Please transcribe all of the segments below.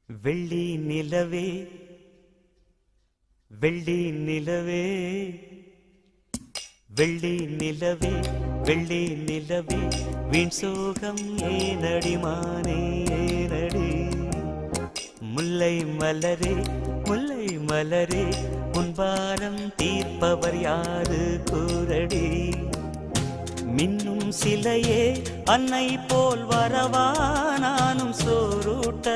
வெள்ளி நிலவே வெள்ளி நிலவே வெள்ளி நிலவே வெள்ளி நிலவே வீண் சோகம் ஏனடி மானே ஏனடி முல்லை மலரே முல்லை மலரே முன்பாரம் தீர்ப்பவர் யாரு கூரடி மின்னும் சிலையே அன்னை போல் வரவா நானும் சோறுட்ட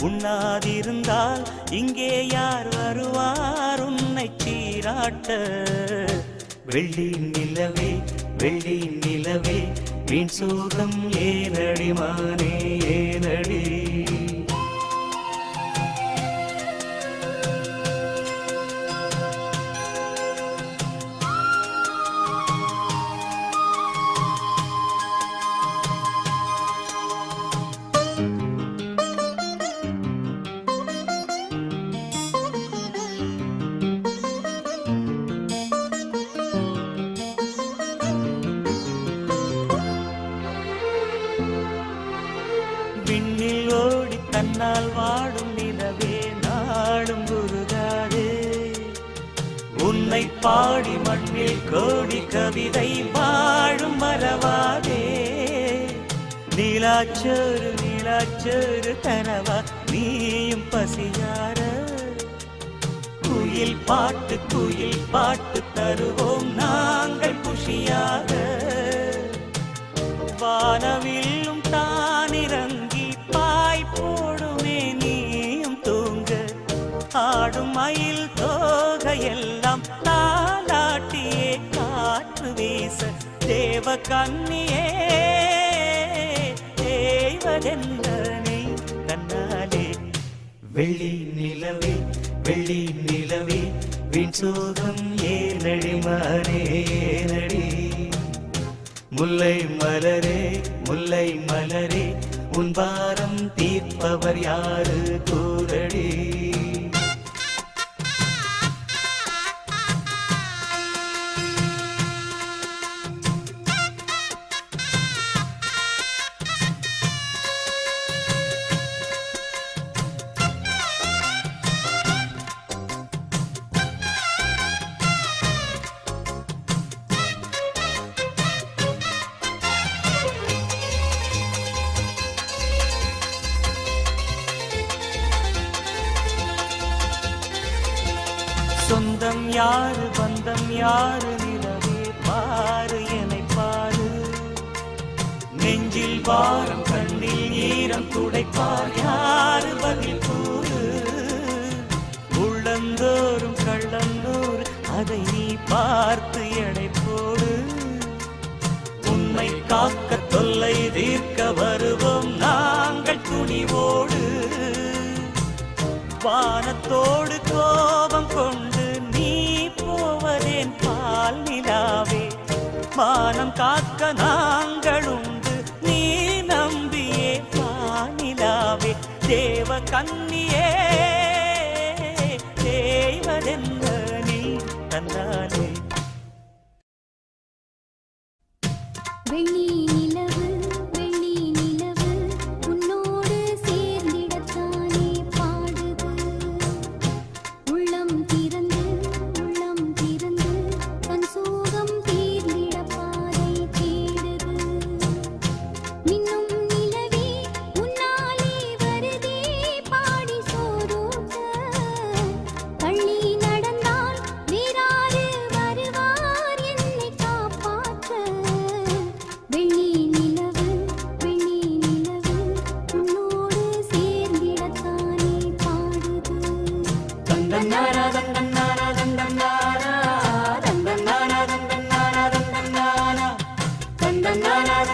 உண்ணாதிருந்தால் இங்கே யார் வருவார் உன்னை சீராட்ட வெள்ளி நிலவே வெள்ளி நிலவே வீண் சோகம் ஏனடி மானே ஏனடி விண்ணில் ஓடி தன்னால் வாடும் நிலவே நாடும் குருகாதே உன்னை பாடி மண்ணில் கோடி கவிதை வாழும் மறவாதே நீலாச்சோறு நீலாச்சோறு கனவா நீயும் பசியார குயில் பாட்டு தருவோம் நாங்கள் குஷியாக வானவில்லும் தானிறங்கி பாய் போடுமே நீயும் தூங்க ஆடும் மயில் தோகையெல்லாம் தாலாட்டியே காற்று வீச தேவ கண்ணியே தேவதென்றனை கண்ணாலே வெள்ளி நிலவே வெள்ளி நிலவே வீண் சோகம் ஏனடி மானே ஏனடி முல்லை மலரே முல்லை மலரே உன் பாரம் தீர்ப்பவர் யாரு கூரடி சொந்தம் யாரு பந்தம் யாரு நிலவே பாரு என்னை பாரு நெஞ்சில் வாரம் கண்ணில் ஈரம் துடைப்பார் யாரு பதில் கூறு உள்ளந்தோறும் கள்ளந்தோறு அதை நீ பார்த்து எடை போடு உண்மை காக்க தொல்லை தீர்க்க வருவோம் நாங்கள் துணிவோடு வானத்தோடு கோபம் கொண்டு நீ போவதேன் பால் நிலாவே மானம் காக்க நாங்கள் உண்டு நீ நம்பியே பானிலாவே தேவ கண்ணியே தேவதென்ன நீ தந்தாலே வெள்ளி நிலவு வெள்ளி நிலவு உன்னோடு சேர்ந்திடத்தானே பாடுது உள்ளம் திறந்து தன் சோகம் தீர்ந்திட பாதை தேடுது மின்னும் நிலவே உன்னாலே வருதே பாடி சோறூட்ட தள்ளி நடந்தால் வேறாரு வருவார் என்னை காப்பாற்ற வெள்ளி நிலவு உன்னோடு சேர்ந்திடத்தானே பாடுது தந்தன்னாரா தந்தன்னாரா தந்தன்னாரா தந்தன்னாரா தந்தன்னாரா தந்தன்னாரா தந்தன்னாரா